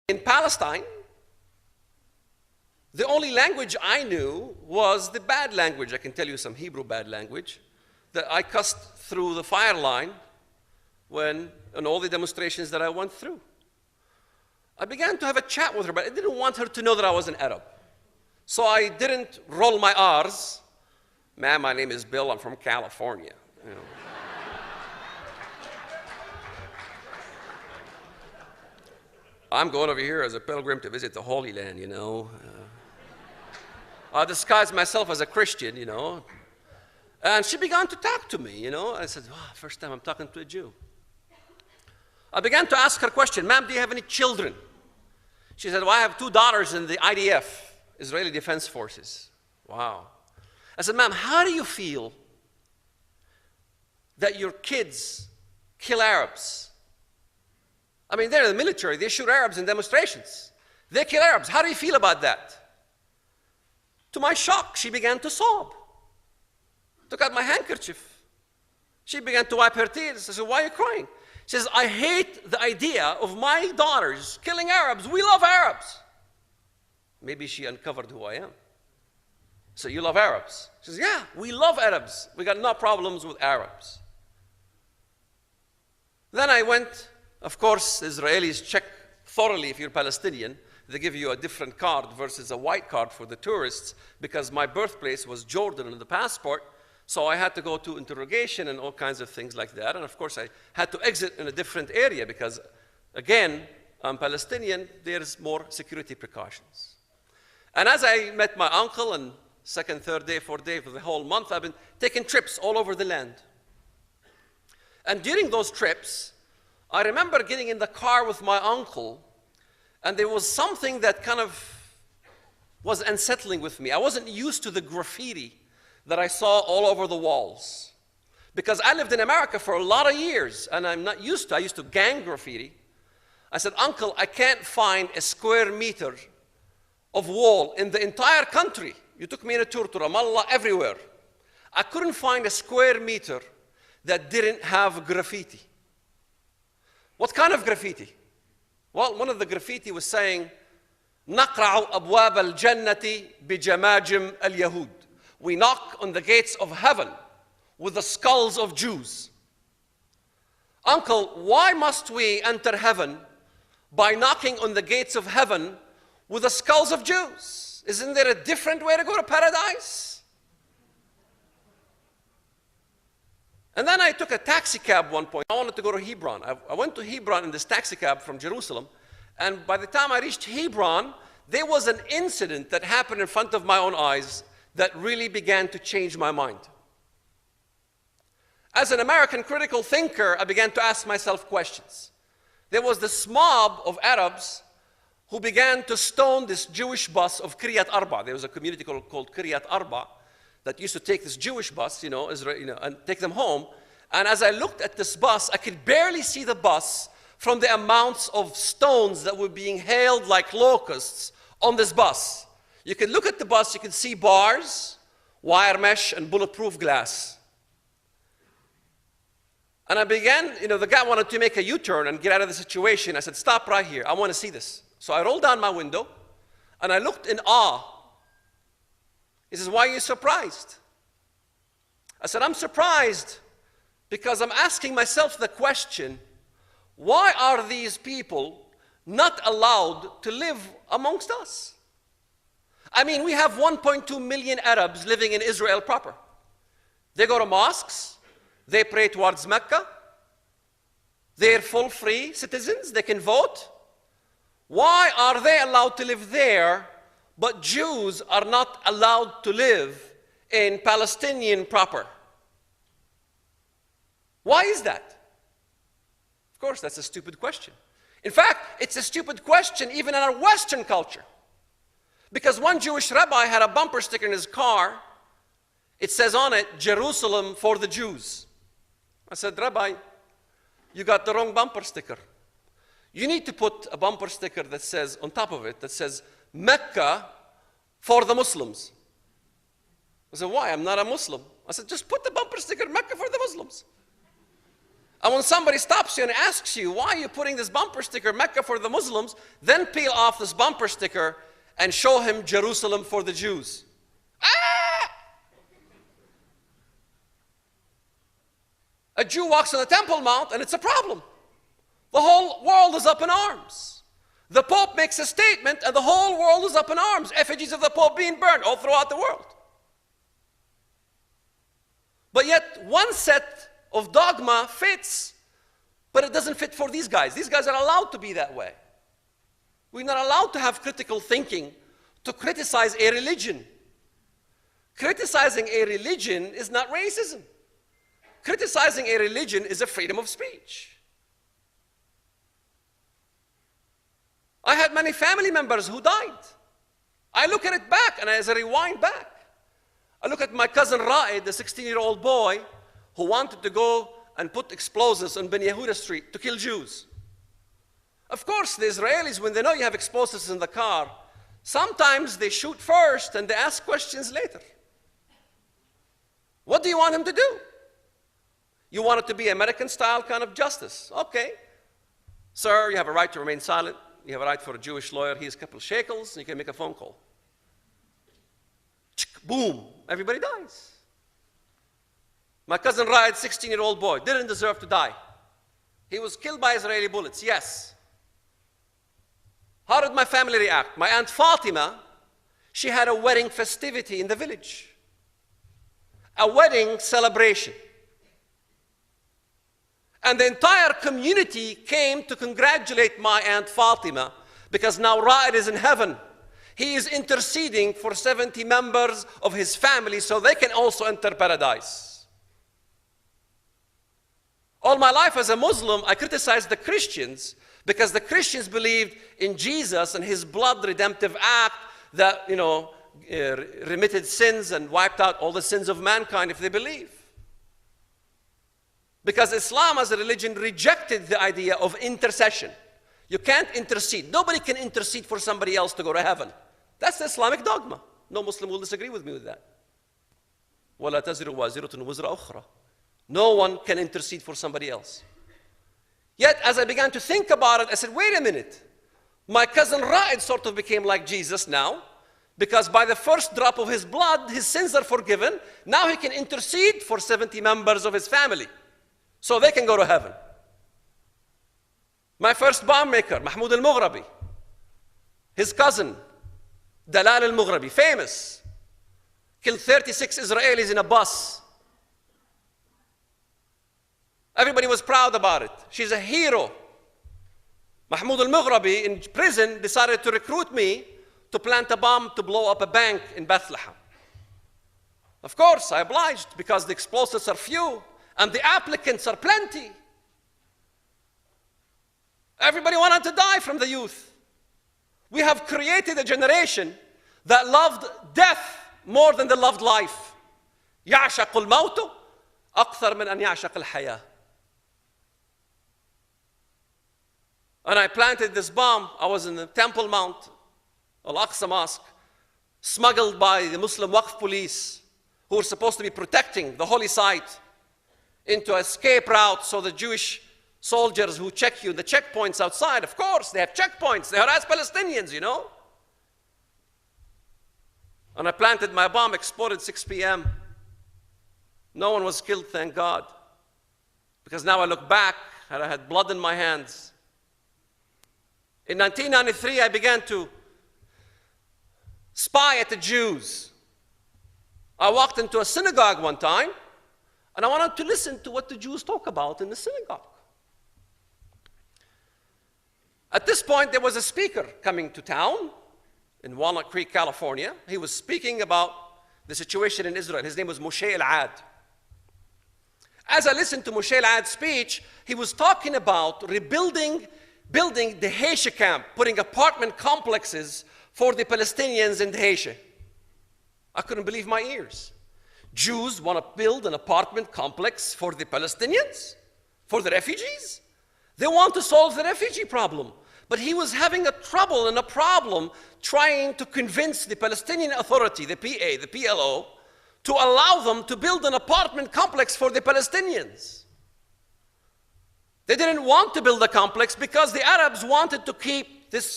In Palestine, the only language I knew was the bad language. I can tell you some Hebrew bad language that I cussed through the fire line in all the demonstrations that I went through. I began to have a chat with her, but I didn't want her to know that I was an Arab. So I didn't roll my R's. Ma'am, my name is Bill, I'm from California. You know. I'm going over here as a pilgrim to visit the Holy Land, you know. I disguised myself as a Christian, you know. And she began to talk to me, you know. I said, oh, first time I'm talking to a Jew. I began to ask her a question, ma'am, do you have any children? She said, well, I have 2 daughters in the IDF, Israeli Defense Forces. Wow. I said, ma'am, how do you feel that your kids kill Arabs? I mean, they're in the military, they shoot Arabs in demonstrations. They kill Arabs. How do you feel about that? To my shock, she began to sob. Took out my handkerchief. She began to wipe her tears. I said, why are you crying? She says, I hate the idea of my daughters killing Arabs. We love Arabs. Maybe she uncovered who I am. So you love Arabs? She says, yeah, we love Arabs. We got no problems with Arabs. Then I went, of course, the Israelis check thoroughly if you're Palestinian. They give you a different card versus a white card for the tourists because my birthplace was Jordan on the passport. So I had to go to interrogation and all kinds of things like that. And of course, I had to exit in a different area because, again, I'm Palestinian, there's more security precautions. And as I met my uncle, and second, third day, fourth day, for the whole month, I've been taking trips all over the land. And during those trips, I remember getting in the car with my uncle, and there was something that kind of was unsettling with me. I wasn't used to the graffiti that I saw all over the walls. Because I lived in America for a lot of years, and I'm not used to, I used to gang graffiti. I said, Uncle, I can't find a square meter of wall in the entire country. You took me on a tour to Ramallah, everywhere. I couldn't find a square meter that didn't have graffiti. What kind of graffiti? Well, one of the graffiti was saying, نقرع أبواب الجنة بجماجم اليهود. We knock on the gates of heaven with the skulls of Jews. Uncle, why must we enter heaven by knocking on the gates of heaven with the skulls of Jews? Isn't there a different way to go to paradise? And then I took a taxi cab one point. I wanted to go to Hebron. I went to Hebron in this taxi cab from Jerusalem. And by the time I reached Hebron, there was an incident that happened in front of my own eyes that really began to change my mind. As an American critical thinker, I began to ask myself questions. There was this mob of Arabs who began to stone this Jewish bus of Kiryat Arba. There was a community called Kiryat Arba that used to take this Jewish bus, and take them home. And as I looked at this bus, I could barely see the bus from the amounts of stones that were being hailed like locusts on this bus. You could look at the bus, you could see bars, wire mesh, and bulletproof glass. And I began, the guy wanted to make a U-turn and get out of the situation. I said, stop right here, I want to see this. So I rolled down my window, and I looked in awe. He says, why are you surprised? I said, I'm surprised because I'm asking myself the question, why are these people not allowed to live amongst us? I mean, we have 1.2 million Arabs living in Israel proper. They go to mosques, they pray towards Mecca, they're full free citizens, they can vote. Why are they allowed to live there, but Jews are not allowed to live in Palestinian proper? Why is that? Of course, that's a stupid question. In fact, it's a stupid question even in our Western culture. Because one Jewish rabbi had a bumper sticker in his car. It says on it, Jerusalem for the Jews. I said, Rabbi, you got the wrong bumper sticker. You need to put a bumper sticker that says, on top of it, that says, Mecca for the Muslims. I said, why? I'm not a Muslim. I said, just put the bumper sticker, Mecca for the Muslims. And when somebody stops you and asks you, why are you putting this bumper sticker, Mecca for the Muslims, then peel off this bumper sticker and show him Jerusalem for the Jews. Ah! A Jew walks on the Temple Mount and it's a problem. The whole world is up in arms. The Pope makes a statement and the whole world is up in arms. Effigies of the Pope being burned all throughout the world. But yet one set of dogma fits, but it doesn't fit for these guys. These guys are allowed to be that way. We're not allowed to have critical thinking to criticize a religion. Criticizing a religion is not racism. Criticizing a religion is a freedom of speech. I had many family members who died. I look at it back, and as I rewind back, I look at my cousin Ra'id, the 16-year-old boy, who wanted to go and put explosives on Ben Yehuda Street to kill Jews. Of course, the Israelis, when they know you have explosives in the car, sometimes they shoot first and they ask questions later. What do you want him to do? You want it to be American-style kind of justice. Okay. Sir, you have a right to remain silent. You have a right for a Jewish lawyer. Here's a couple of shekels, and you can make a phone call. Boom. Everybody dies. My cousin Ra'id, 16-year-old boy, didn't deserve to die. He was killed by Israeli bullets, yes. How did my family react? My Aunt Fatima, she had a wedding festivity in the village. A wedding celebration. And the entire community came to congratulate my Aunt Fatima because now Ra'id is in heaven. He is interceding for 70 members of his family so they can also enter paradise. All my life as a Muslim, I criticized the Christians because the Christians believed in Jesus and his blood redemptive act that, remitted sins and wiped out all the sins of mankind if they believe. Because Islam as a religion rejected the idea of intercession. You can't intercede. Nobody can intercede for somebody else to go to heaven. That's the Islamic dogma. No Muslim will disagree with me with that. وَلَا تَزِرُ وَازِرَةٌ وِزْرَ أُخْرَى. No one can intercede for somebody else. Yet, as I began to think about it, I said, wait a minute. My cousin Ra'id sort of became like Jesus now, because by the first drop of his blood, his sins are forgiven. Now he can intercede for 70 members of his family, so they can go to heaven. My first bomb maker, Mahmoud al-Mughrabi, his cousin, Dalal al-Mughrabi, famous, killed 36 Israelis in a bus. Everybody was proud about it. She's a hero. Mahmoud al-Mughrabi in prison decided to recruit me to plant a bomb to blow up a bank in Bethlehem. Of course, I obliged because the explosives are few and the applicants are plenty. Everybody wanted to die from the youth. We have created a generation that loved death more than they loved life. يعشق الموت أكثر من أن يعشق الحياة. And I planted this bomb. I was in the Temple Mount, Al-Aqsa Mosque, smuggled by the Muslim Waqf police who were supposed to be protecting the holy site into an escape route so the Jewish soldiers who check you in the checkpoints outside, of course, they have checkpoints. They harass Palestinians, And I planted my bomb, exploded 6 p.m. No one was killed, thank God. Because now I look back and I had blood in my hands. In 1993, I began to spy at the Jews. I walked into a synagogue one time, and I wanted to listen to what the Jews talk about in the synagogue. At this point, there was a speaker coming to town in Walnut Creek, California. He was speaking about the situation in Israel. His name was Moshe Al-Ad. As I listened to Moshe Al-Ad's speech, he was talking about building the Haisha camp, putting apartment complexes for the Palestinians in Haisha. I couldn't believe my ears. Jews want to build an apartment complex for the Palestinians, for the refugees. They want to solve the refugee problem. But he was having a problem trying to convince the Palestinian Authority, the PA, the PLO, to allow them to build an apartment complex for the Palestinians. They didn't want to build a complex because the Arabs wanted to keep this